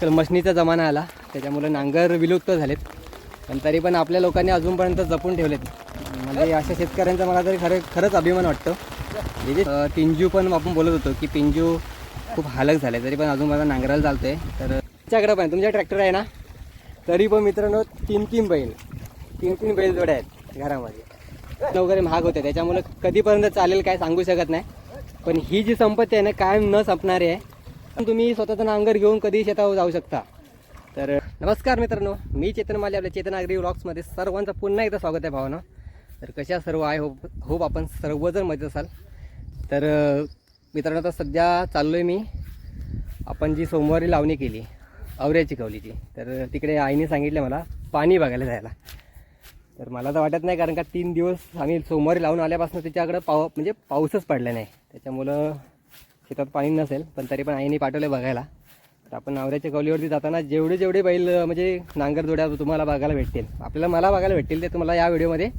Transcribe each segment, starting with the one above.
आजकाल मशनीचा जमाना आला त्याच्यामुळे नांगर विलुप्त झालेत, पण तरी पण आपल्या लोकांनी अजूनपर्यंत जपून ठेवलेत. म्हणजे अशा शेतकऱ्यांचा मला तरी खरंच अभिमान वाटतो. म्हणजे पिंजू पण आपण बोलत होतो की पिंजू खूप हालक झाले, तरी पण अजून मला नांगराला चालतो आहे. तर तुमच्याकडे पण तुमच्या ट्रॅक्टर आहे ना, तरी पण मित्रांनो तीन तीन बैल जोड्या आहेत घरामध्ये. वगैरे महाग होते त्याच्यामुळे कधीपर्यंत चालेल काय सांगू शकत नाही, पण ही जी संपत्ती आहे ना कायम न संपणारी आहे. तुम्ही स्वतःचं नांगर घेऊन कधी शेतावर जाऊ शकता. तर नमस्कार मित्रांनो, मी चेतन माले, आपल्या चेतन ॲग्री व्लॉग्समध्ये सर्वांचं पुन्हा एकदा स्वागत आहे भावना. तर कशा सर्व आहे, होप आपण सर्वजण मजेत असाल. तर मित्रांनो आता सध्या चाललो आहे मी, आपण जी सोमवारी लावणी केली आवऱ्याची कवलीची, तर तिकडे आईने सांगितलं मला पाणी बघायला जायला. तर मला तर वाटत नाही, कारण का 3 दिवस आम्ही सोमवारी लावून आल्यापासून तिच्याकडं म्हणजे पाऊसच पडला नाही, त्याच्यामुळं शेतात पाणी नसेल. पण तरी पण आईने पाठवले बघायला. तर आपण आवऱ्याच्या कवलीवरती जाताना जेवढे बैल म्हणजे नांगर जोड्या तुम्हाला बघायला भेटतील, मला बघायला भेटतील, ते तुम्हाला या व्हिडिओमध्ये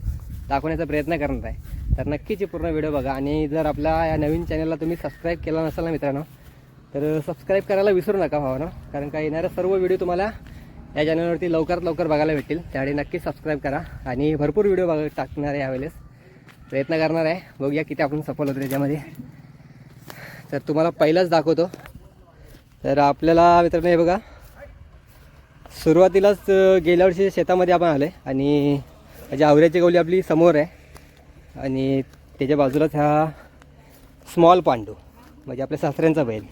दाखवण्याचा प्रयत्न करणार आहे. तर नक्कीच पूर्ण व्हिडिओ बघा. आणि जर आपल्या या नवीन चॅनलला तुम्ही सबस्क्राईब केला नसाल ना मित्रांनो, तर सबस्क्राईब करायला विसरू नका भावानं, कारण का येणाऱ्या सर्व व्हिडिओ तुम्हाला या चॅनलवरती लवकरात लवकर बघायला भेटतील. त्यावेळी नक्कीच सबस्क्राईब करा आणि भरपूर व्हिडिओ टाकणार आहे यावेळेस, प्रयत्न करणार आहे. बघूया किती आपण सफल होतो त्याच्यामध्ये. तर तुम्हाला पहिलाच दाखवतो. तर आपल्याला मित्रांनो हे बघा, सुरुवातीलाच गेल्या वर्षी शेतामध्ये आपण आलो आहे आणि म्हणजे आवऱ्याची कवली आपली समोर आहे आणि त्याच्या बाजूलाच हा स्मॉल पांडू म्हणजे आपल्या सासऱ्यांचा बैल,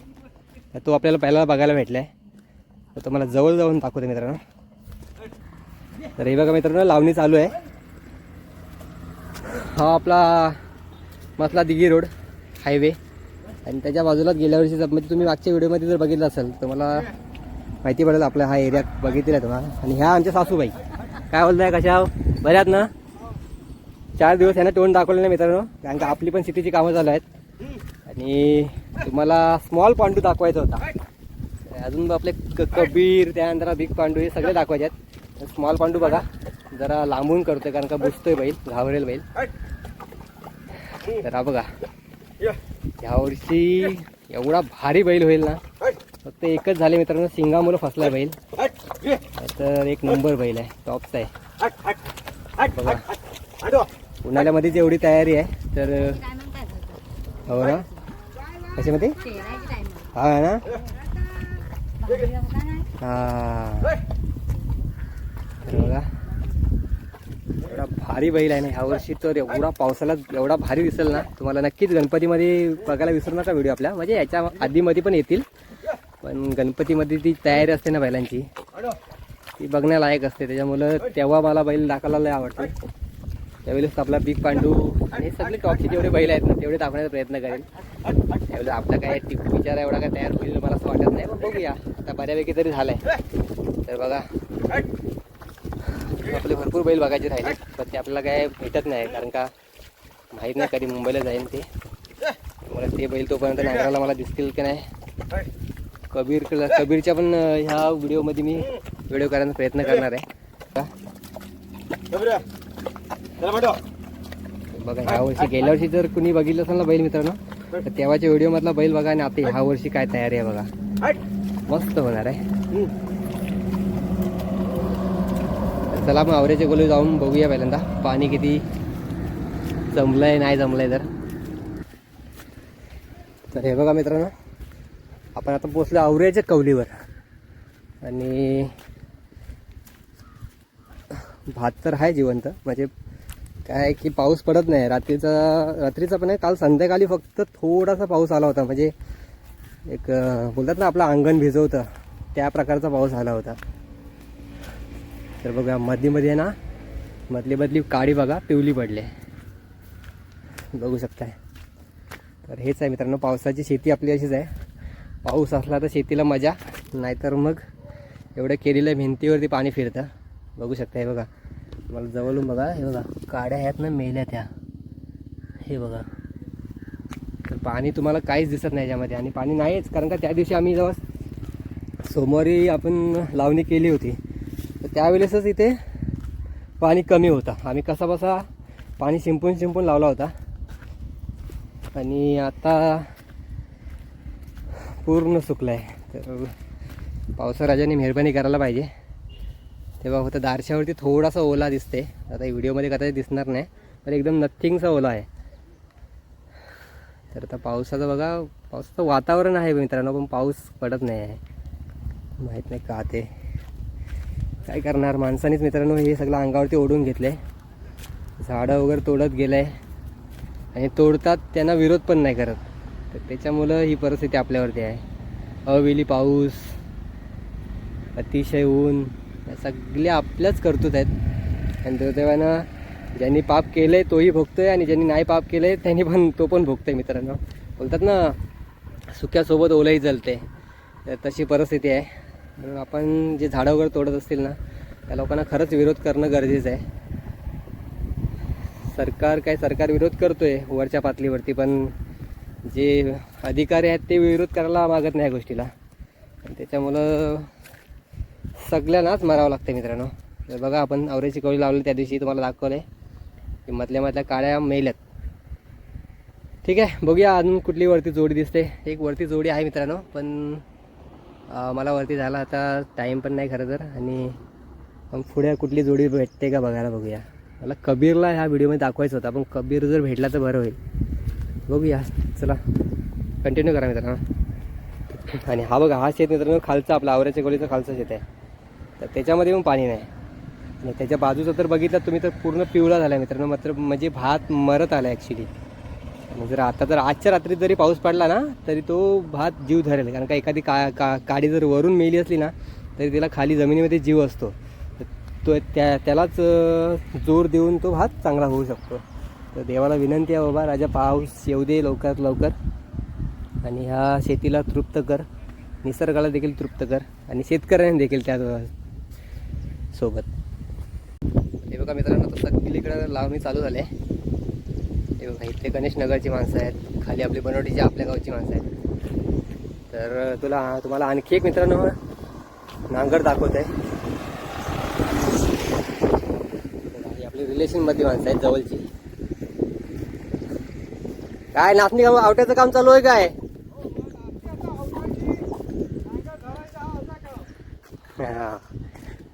तो आपल्याला पहिला बघायला भेटला आहे. तर तुम्हाला जवळ जाऊन दाखवतो मित्रांनो. तर हे बघा मित्रांनो, लावणी चालू आहे. हा आपला मसला दिघी रोड हायवे, आणि त्याच्या बाजूलाच गेल्या वर्षी म्हणजे तुम्ही मागच्या व्हिडिओमध्ये जर बघितलं असेल तर मला माहिती पडेल आपला हा एरिया बघितला आहे तुम्हाला. आणि ह्या आमच्या सासूबाई, काय बोलताय, कशा बऱ्यात ना? 4 दिवस यांना तोंड दाखवलं नाही मित्रांनो, कारण का आपली पण शेतीची कामं चालू आहेत आणि तुम्हाला स्मॉल पांडू दाखवायचा होता. अजून आपले कबीर, त्यानंतर बिग पांडू हे सगळे दाखवायचे आहेत. स्मॉल पांडू बघा जरा लांबून करतोय, कारण का बुजतोय बैल, घाबरेल बैल. तर हा बघा, यावर्षी एवढा भारी बैल होईल ना, फक्त एकच झाले मित्रांनो, शिंगामुळे फसलाय बैल. तर एक नंबर बैल आहे, टॉपचा आहे बघा. उन्हाळ्यामध्येच एवढी तयारी आहे. तर हो ना, कशामध्ये हा ना, हा बघा एवढा भारी बैल आहे ना ह्या वर्षी. तर एवढा पावसाला एवढा भारी दिसेल ना तुम्हाला. नक्कीच गणपतीमध्ये बघायला विसरू नका व्हिडिओ आपल्या, म्हणजे याच्या आधीमध्ये पण येतील, पण गणपतीमध्ये ती तयारी असते ना बैलांची, ती बघण्यालायक असते. त्याच्यामुळं तेव्हा मला बैल दाखवायला लय आवडते. त्यावेळेस आपला बिग पांडू आणि सगळे टॉपचे जेवढे बैल आहेत ना तेवढे दाखवण्याचा प्रयत्न करेल. त्यावेळेस आपला काय विचार एवढा काय तयार होईल मला असं वाटत नाही, पण बघूया आता बऱ्यापैकी तरी झालाय. तर बघा आपले भरपूर बैल बघायचे राहिले, पण ते आपल्याला काय भेटत नाही, कारण का माहीत नाही कधी मुंबईला जाईन ते. त्यामुळे ते बैल तोपर्यंत नांगराला मला दिसतील की नाही. कबीरच्या पण ह्या व्हिडिओमध्ये मी व्हिडिओ करायचा प्रयत्न करणार आहे. बघा ह्या वर्षी गेल्या वर्षी जर कुणी बघितलं असेल ना बैल मित्रांनो, तर तेव्हाच्या व्हिडिओ मधला बैल बघा आणि आता ह्या वर्षी काय तयारी आहे बघा, मस्त होणार आहे. चला आपण आवऱ्याच्या गोली जाऊन बघूया पहिल्यांदा पाणी किती जमलंय नाही जमलंय. तर हे बघा मित्रांनो, आपण आता पोचलो आवऱ्याच्या कवलीवर आणि भात तर आहे जिवंत. म्हणजे काय की पाऊस पडत नाही, रात्रीचा पण आहे. काल संध्याकाळी फक्त थोडासा पाऊस आला होता, म्हणजे एक बोलतात ना आपलं अंगण भिजवतं त्या प्रकारचा पाऊस आला होता. तर बघा मध्ये ना मधली काळी बघा पिवली पडले, बघू शकताय. तर हेच आहे मित्रांनो, पावसाची शेती आपली अशीच आहे. पाऊस असला तर शेतीला मजा, नाहीतर मग एवढं केलेल्या भिंतीवरती पाणी फिरतं. बघू शकताय बघा, मला जवळून बघा. हे बघा काड्या आहेत ना मेल्या त्या, हे बघा. तर पाणी तुम्हाला काहीच दिसत नाही याच्यामध्ये, आणि पाणी नाहीच, कारण का त्या दिवशी आम्ही जेव्हा सोमवारी आपण लावणी केली होती तर त्यावेळेसच इथे पाणी कमी होता. आम्ही कसा बसा पाणी शिंपून लावला होता, आणि आता पूर्ण सुकलं आहे. तर पावसाराजाने मेहरबानी करायला पाहिजे. तेव्हा होतं दारशावरती थोडासा ओला दिसते. आता व्हिडिओमध्ये कदाचित दिसणार नाही, पण एकदम नथिंगचा ओला आहे. तर आता पावसाचं बघा, पावसाचं वातावरण आहे मित्रांनो, पण पाऊस पडत नाही आहे. माहीत नाही का ते काय करणार माणसानेच मित्रांनो हे सगळं अंगावरती ओढून घेतलं आहे. झाडं वगैरे तोडत गेलं आहे आणि तोडतात त्यांना विरोध पण नाही करत. तर त्याच्यामुळं ही परिस्थिती आपल्यावरती आहे. अवेली पाऊस, अतिशय ऊन, या सगळ्या आपल्याच कर्तृत्व आहेत. आणि दुर्दैवानं ज्यांनी पाप केलं आहे तोही भोगतो आहे आणि ज्यांनी नाही पाप केलं आहे त्यांनी पण तो पण भोगतो आहे मित्रांनो. बोलतात ना सुक्यासोबत ओलंही जलते, तर तशी परिस्थिती आहे. म्हणून आपण जे झाडं वगैरे तोडत असतील ना त्या लोकांना खरंच विरोध करणं गरजेचं आहे. सरकार विरोध करतो आहे वरच्या पातळीवरती, पण जे अधिकारी आहेत ते विरोध करायला मागत नाही या गोष्टीला. त्याच्यामुळं सगळ्यांनाच मारावं लागतं मित्रांनो. तर बघा आपण आवऱ्याची कवळी लावली त्या दिवशी तुम्हाला दाखवलं आहे की मधल्या काळ्या मेल्यात. ठीक आहे, बघूया अजून कुठली वरती जोडी दिसते. एक वरती जोडी आहे मित्रांनो, पण मला वरती झाला आता टाईम पण नाही खरं तर. आणि मग पुढे कुठली जोडी भेटते का बघायला बघूया. मला कबीरला ह्या व्हिडिओमध्ये दाखवायचं होता, पण कबीर जर भेटला तर बरं होईल. बघूया, चला कंटिन्यू करा मित्रांनो. आणि हा बघा, हा शेत मित्रांनो खालचा आपला आवऱ्याच्या गलीचं खालचं शेत आहे. तर त्याच्यामध्ये पण पाणी नाही. आणि त्याच्या बाजूचं तर बघितलं तुम्ही तर पूर्ण पिवळा झाला आहे मित्रांनो. मात्र म्हणजे भात मरत आला ॲक्च्युली. आणि जर आता जर आजच्या रात्री जरी पाऊस पडला ना तरी तो भात जीव धरेल. कारण का एखादी काडी जर वरून मेली असली ना तरी तिला खाली जमिनीमध्ये जीव असतो. तो त्यालाच जोर देऊन तो भात चांगला होऊ शकतो. तर देवाला विनंती आहे बाबा, राजा पाऊस येऊ दे लवकरात लवकर आणि ह्या शेतीला तृप्त कर, निसर्गाला देखील तृप्त कर आणि शेतकऱ्यांनी देखील त्या सोबत. हे बघा मित्रांनो, तर सगळीकडे लावणी चालू झाली आहे. हे बघा, इथले गणेश नगरची माणसं आहेत, खाली आपली बनवटीची आपल्या गावची माणसं आहेत. तर तुम्हाला आणखी एक मित्रांनो नांगर दाखवत आहे. आपली रिलेशनमधली माणसं आहेत जवळची. काय नाचणी काम आवट्याचं काम चालू आहे काय? हां,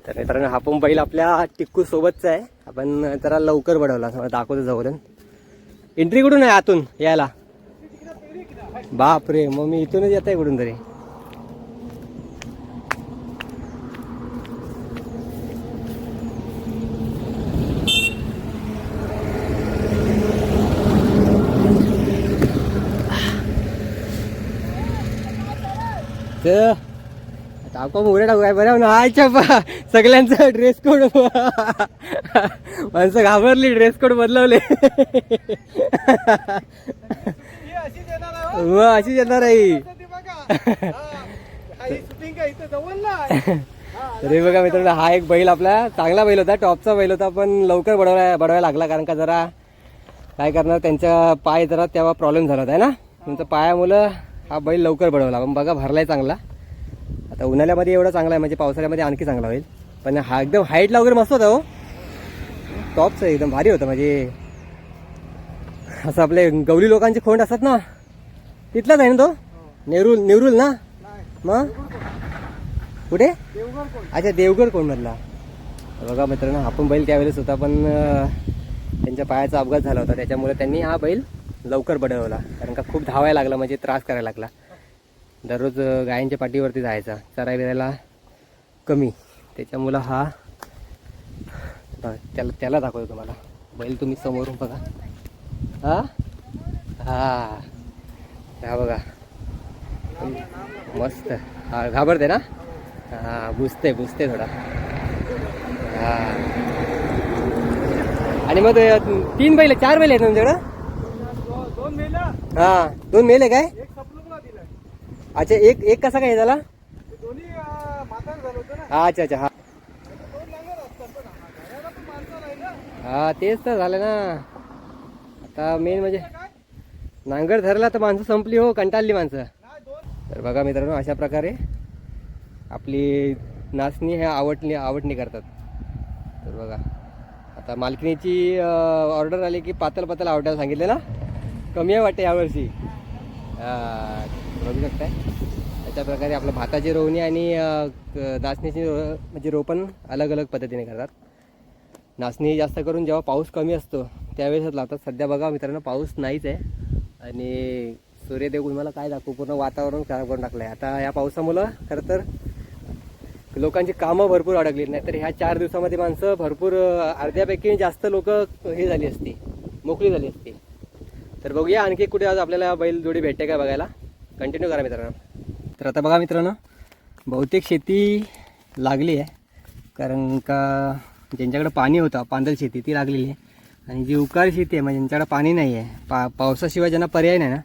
तर मित्रांनो हा पण बैल आपल्या टिक्कू सोबतचा आहे. आपण जरा लवकर बडवला दाखवतो जवळून. एंट्री कुठून आहे आतून यायला? बाप रे, मग मी इथूनच येत आहे कुठून तरी. टाको उघडे टाकू काय बरं ना. आयच्या पा सगळ्यांचा ड्रेस कोड माणसं घाबरली, ड्रेस कोड बदलवले. मग अशीच येणार आहे. तरी बघा मित्रांनो, हा एक बैल आपला चांगला बैल होता, टॉपचा बैल होता, पण लवकर बडवायला लागला. कारण का जरा काय करणार, त्यांचा पाय जरा तेव्हा प्रॉब्लेम झाला होता ना, तुमच्या पायामुळं हा बैल लवकर बडवला. पण बघा भरलाय चांगला. आता उन्हाळ्यामध्ये एवढा चांगला आहे, म्हणजे पावसाळ्यामध्ये आणखी चांगला होईल. पण हा एकदम हाईटला वगैरे मस्त होता हो, टॉपचं एकदम भारी होतं. म्हणजे असं आपले गवली लोकांचे खोंड असतात ना, तिथलाच आहे ना तो. नेरूल ना. मग कुठे? अच्छा, देवगड कोंडमधला. बघा मित्रांनो, हा पण बैल त्यावेळेस होता, पण त्यांच्या पायाचा अपघात झाला होता. त्याच्यामुळे त्यांनी हा बैल लवकर बडवला. कारण का खूप धावायला लागला, म्हणजे त्रास करायला लागला. दररोज गायांच्या पाठीवरती जायचा, चराय बिरायला कमी. त्याच्यामुळं हा त्याला दाखवतो तुम्हाला बैल, तुम्ही समोरून बघा. हा बघा मस्त. हा घाबरते ना. हा बुजते थोडा. हा, आणि मग 3 बैल 4 बैल आहेत तुमच्याकडं? 2 मेल. हा, 2 मेल आहे काय? अच्छा, एक कसा काय झाला? अच्छा. हा तेच तर झालं ना. आता मेन म्हणजे नांगर धरला तर माणसं संपली हो, कंटाळली माणसं. तर बघा मित्रांनो, अशा प्रकारे आपली नाचणी ह्या आवडणी करतात. तर बघा, आता मालकिनीची ऑर्डर आली की पातळ आवटायला सांगितले ना. कमी आहे वाटते यावर्षी. बघू शकताय अशा प्रकारे आपलं भाताची रोवणी आणि नाचणीची म्हणजे रोपण अलग अलग पद्धतीने करतात. नाचणी जास्त करून जेव्हा पाऊस कमी असतो त्यावेळेसच लावतात. सध्या बघा मित्रांनो पाऊस नाहीच आहे आणि सूर्यदेव मला काय दाखवू, पूर्ण वातावरण खराब करून टाकलं आहे. आता या पावसामुळं खरं तर लोकांची कामं भरपूर अडकली, नाहीतर ह्या 4 दिवसामध्ये माणसं भरपूर अर्ध्यापैकी जास्त लोक हे झाली असती, मोकळी झाली असती. तर बघूया आणखी कुठे आज आपल्याला बैल जोडी भेटते काय बघायला. कंटिन्यू करा मित्रांनो. तर आता बघा मित्रांनो बहुतेक शेती लागली आहे, कारण का ज्यांच्याकडे पाणी होतं पांदल शेती ती लागलेली आहे आणि जी उकार शेती आहे म्हणजे ज्यांच्याकडे पाणी नाही आहे, पावसाशिवाय ज्यांना पर्याय नाही ना,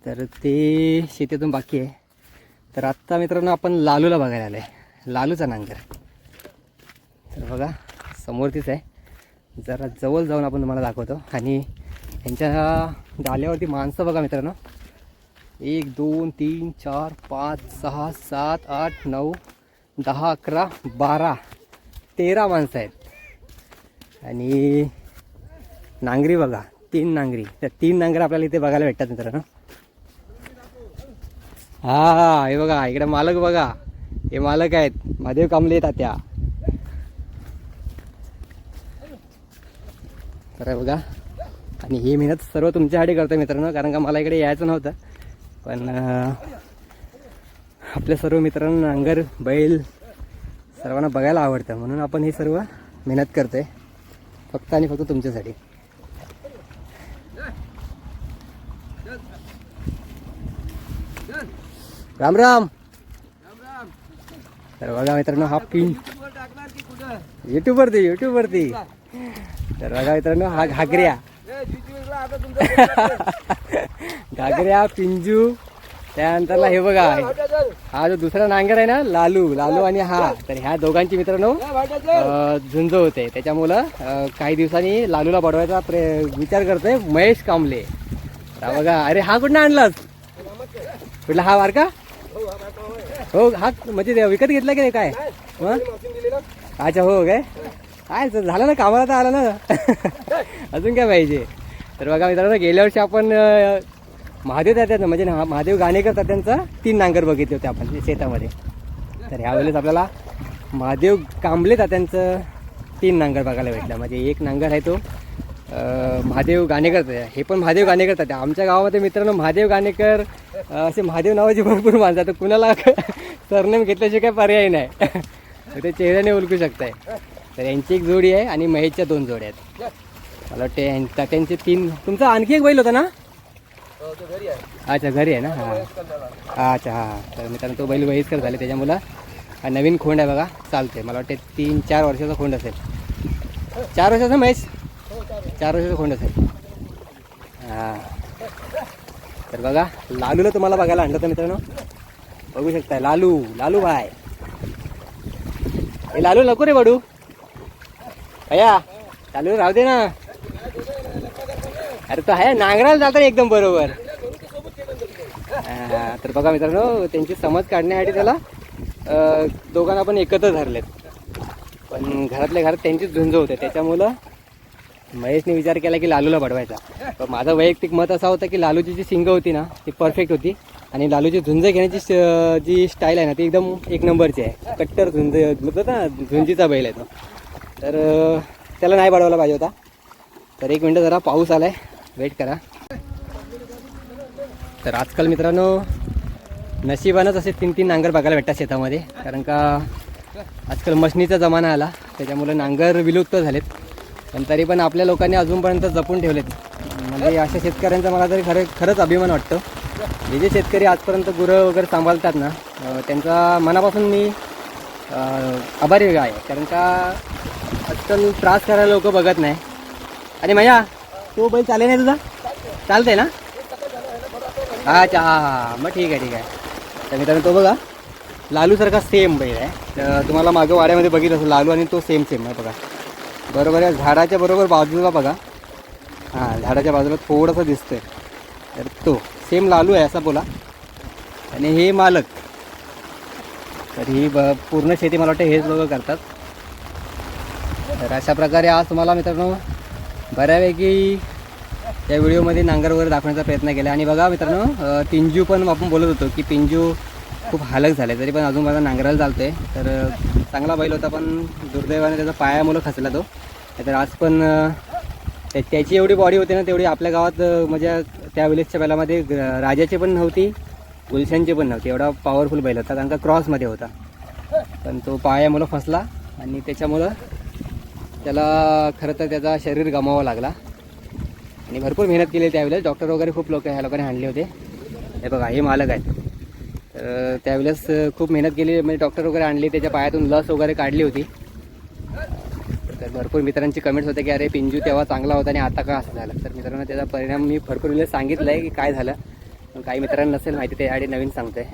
तर ते शेतीतून बाकी आहे. तर आत्ता मित्रांनो आपण लालूला बघायला आलो आहे, लालूचा नांगर. तर बघा समोर तीच आहे, जरा जवळ जाऊन आपण तुम्हाला दाखवतो. आणि यांच्या डाल्यावरती माणसं बघा मित्रांनो, 1 2 3 4 5 6 7 8 9 10 11 12 13 माणसं आहेत. आणि नांगरी बघा 3 नांगरी. तर 3 नांगर आपल्याला इथे बघायला भेटतात मित्रांनो. हा हे बघा इकडे मालक बघा, हे मालक आहेत महादेव कांबळे तात्या. तर बघा आणि ही मेहनत सर्व तुमच्यासाठी करतो मित्रांनो, कारण का मला इकडे यायचं नव्हतं, पण आपल्या सर्व मित्रांना नांगर बैल सर्वांना बघायला आवडतं म्हणून आपण ही सर्व मेहनत करतोय फक्त आणि फक्त तुमच्यासाठी. राम राम. तर बघा मित्रांनो हा युट्यूबवरती तर बघा मित्रांनो हा घागऱ्या पिंजू. त्यानंतरला हे बघा हा जो दुसरा नांगर आहे ना लालू आणि हा, तर ह्या दोघांची मित्रांनो झुंज होते. त्याच्यामुळं काही दिवसांनी लालूला बडवायचा विचार करतोय महेश कांबळे. बघा अरे हा कुठं आणलास, कुठला हा वारका? हो हा म्हणजे विकत घेतला की काय? अच्छा हो काय झालं ना, कामाला तर आला ना अजून काय पाहिजे. तर बघा मित्रांनो गेल्या वर्षी आपण महादेव तात्यांचं म्हणजे महादेव गाणेकर तात्यांचा 3 नांगर बघितले होते आपण शेतामध्ये. तर ह्यावेळेस आपल्याला महादेव कांबळे तात्यांचं 3 नांगर बघायला भेटला. म्हणजे एक नांगर आहे तो महादेव गाणेकर, हे पण महादेव गाणेकर तात्या. आमच्या गावामध्ये मित्रांनो महादेव गाणेकर असे महादेव नावाची भरपूर माणसं, तर कुणाला सरनेम घेतल्याशिवाय काय पर्याय नाही ते चेहऱ्याने ओळखू शकताय. तर यांची एक जोडी आहे आणि महेशच्या 2 जोड्या आहेत. मला वाटते तात्यांचे 3. तुमचा आणखी एक बैल होता ना? अच्छा घरी आहे ना. हां अच्छा हां. तर मित्रांनो तो बैल वयस्कर झाले त्याच्यामुळं हा नवीन खोंड आहे बघा, चालते. मला वाटते 3-4 वर्षाचा खोंड असेल. 4 वर्षाचा महेश? 4 वर्षाचा खोंड असेल. हां. तर बघा लालूला तुम्हाला बघायला आणलं तर मित्रांनो बघू शकताय. लालू भाय, हे लालू नको रे बडू भैया, लालू राहू दे ना. अरे तो आहे नांगराला जातात एकदम बरोबर. तर बघा मित्रांनो त्यांची समज काढण्यासाठी त्याला दोघांना पण एकत्र धरलेत, पण घरातल्या घरात त्यांचीच झुंज होते. त्याच्यामुळं महेशने विचार केला की लालूला बडवायचा. पण माझं वैयक्तिक मत असा होतं की लालूची जी शिंग होती ना ती परफेक्ट होती आणि लालूची झुंज घेण्याची जी स्टाईल आहे ना ती एकदम 1 नंबरची आहे. कट्टर झुंज मतलब ना झुंजीचा बैल आहे तो. तर त्याला नाही बडवायला पाहिजे होता. तर 1 मिनटं जरा पाऊस आलाय, वेट करा. तर आजकाल मित्रांनो नशिबानंच असे 3-3 नांगर बघायला भेटतात शेतामध्ये, कारण का आजकाल मशनीचा जमाना आला त्याच्यामुळे नांगर विलुप्त झालेत. पण तरी पण आपल्या लोकांनी अजूनपर्यंत जपून ठेवलेत. म्हणजे अशा शेतकऱ्यांचा मला तरी खरंच अभिमान वाटतो. जे शेतकरी आजपर्यंत गुरं वगैरे सांभाळतात ना त्यांचा मनापासून मी आभारी आहे. कारण का आजकाल त्रास करायला लोक बघत नाही. आणि माझ्या तो बैल चालेल नाही तुझा? चालतंय ना? अच्छा हां मग ठीक आहे. तर मित्रांनो तो बघा लालूसारखा सेम बैल आहे. तर तुम्हाला मागं वाड्यामध्ये बघितलं असेल लालू आणि तो सेम आहे बघा. बरोबर आहे, झाडाच्या बरोबर बाजूला बघा. हां झाडाच्या बाजूला थोडंसं दिसतंय. तर तो सेम लालू आहे असा बोला. आणि हे मालक, तर ही पूर्ण शेती मला वाटतं हेच लोक करतात. तर अशा प्रकारे आज तुम्हाला मित्रांनो बऱ्यापैकी या व्हिडिओमध्ये नांगर वगैरे दाखवण्याचा प्रयत्न केला. आणि बघा मित्रांनो पिंजू पण आपण बोलत होतो की पिंजू खूप हालक झाले, तरी पण अजून मला नांगराला चालतो आहे. तर चांगला बैल होता, पण दुर्दैवाने त्याचा पायामुळं खचला तो. तर आज पण त्याची एवढी बॉडी होती ना, तेवढी आपल्या गावात म्हणजे त्या विलेजच्या बैलामध्ये राजाची पण नव्हती, गुलशनची पण नव्हती. एवढा पॉवरफुल बैल होता, कारण का क्रॉसमध्ये होता. पण तो पायामुळं फसला आणि त्याच्यामुळं त्याला खरं तर त्याचा शरीर गमावावं लागला. आणि भरपूर मेहनत केली त्यावेळेस. डॉक्टर वगैरे खूप लोक ह्या लोकांनी आणले होते. हे बघा, हे मालक आहेत. तर त्यावेळेस खूप मेहनत केली, म्हणजे डॉक्टर वगैरे आणली, त्याच्या पायातून लस वगैरे काढली होती. तर भरपूर मित्रांची कमेंट्स होते की अरे पिंजू तेव्हा चांगला होता आणि आता का असं झालं. तर मित्रांनो, त्याचा परिणाम मी भरपूर वेळेस सांगितलं आहे की काय झालं, पण काही मित्रांना नसेल माहिती, त्यासाठी नवीन सांगतोय.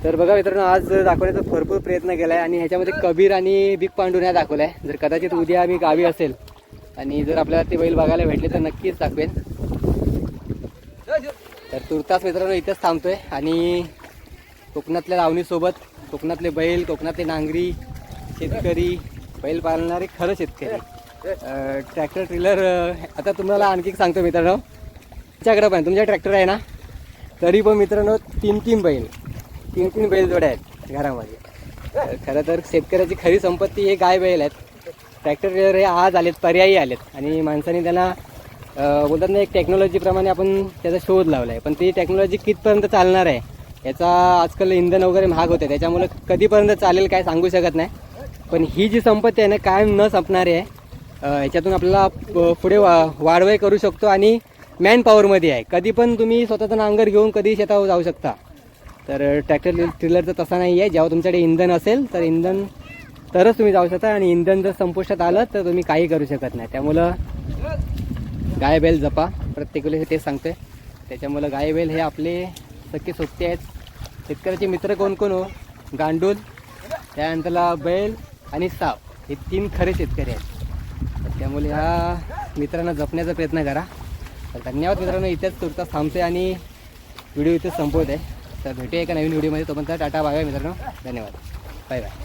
तर बघा मित्रांनो, आज दाखवण्याचा भरपूर प्रयत्न केला आहे आणि ह्याच्यामध्ये कबीर आणि बिग पांडू नाही दाखवला आहे. जर कदाचित उद्या आम्ही गावी असेल आणि जर आपल्याला ते बैल बघायला भेटले तर नक्कीच दाखवेन. तर तुर्तास मित्रांनो इथंच थांबतोय आणि कोकणातल्या लावणीसोबत कोकणातले बैल, कोकणातले नांगरी, शेतकरी, बैल पाळणारे खरं शेतकरी, ट्रॅक्टर ट्रेलर. आता तुम्हाला आणखी सांगतो मित्रांनो, तुमच्याकडं पण तुमच्या ट्रॅक्टर आहे ना, तरी पण मित्रांनो तीन तीन बैल जोड्या आहेत घरामध्ये. खरं तर शेतकऱ्याची खरी संपत्ती हे गाय बैल आहेत. ट्रॅक्टर ट्रेलर हे आज आलेत, पर्यायी आलेत आणि माणसाने त्यांना बोलतात ना, एक टेक्नॉलॉजीप्रमाणे आपण त्याचा शोध लावला आहे. पण ती टेक्नॉलॉजी कितपर्यंत चालणार आहे, याचा आजकाल इंधन वगैरे महाग होते, त्याच्यामुळे कधीपर्यंत चालेल काय सांगू शकत नाही. पण ही जी संपत्ती आहे ना, कायम न संपणारी आहे. याच्यातून आपल्याला पुढे वाढवाई करू शकतो आणि मॅन पॉवरमध्ये आहे. कधी पण तुम्ही स्वतःचं नांगर घेऊन कधी शेतावर जाऊ शकता. तर ट्रॅक्टर ट्रेलरचं तसा नाही आहे. जेव्हा तुमच्याकडे इंधन असेल तर इंधन तरच तुम्ही जाऊ शकता, आणि इंधन जर संपुष्टात आलं तर तुम्ही काही करू शकत नाही. त्यामुळं गाय बैल जपा, प्रत्येक वेळेस तेच सांगतोय. त्याच्यामुळं गाय बैल हे आपले सख्खे सोबते आहेत. शेतकऱ्याचे मित्र कोण कोण हो, गांडूळ, त्यानंतरला बैल आणि साप, हे तीन खरे शेतकरी आहेत. त्यामुळे ह्या मित्रांना जपण्याचा प्रयत्न करा. तर धन्यवाद मित्रांनो, इथेच तुर्तास थांबतोय आणि व्हिडिओ इथेच संपवत आहे. तर भेटूया एका नवीन व्हिडिओमध्ये. तोपर्यंत टाटा, बाय बाय मित्रांनो, धन्यवाद, बाय बाय.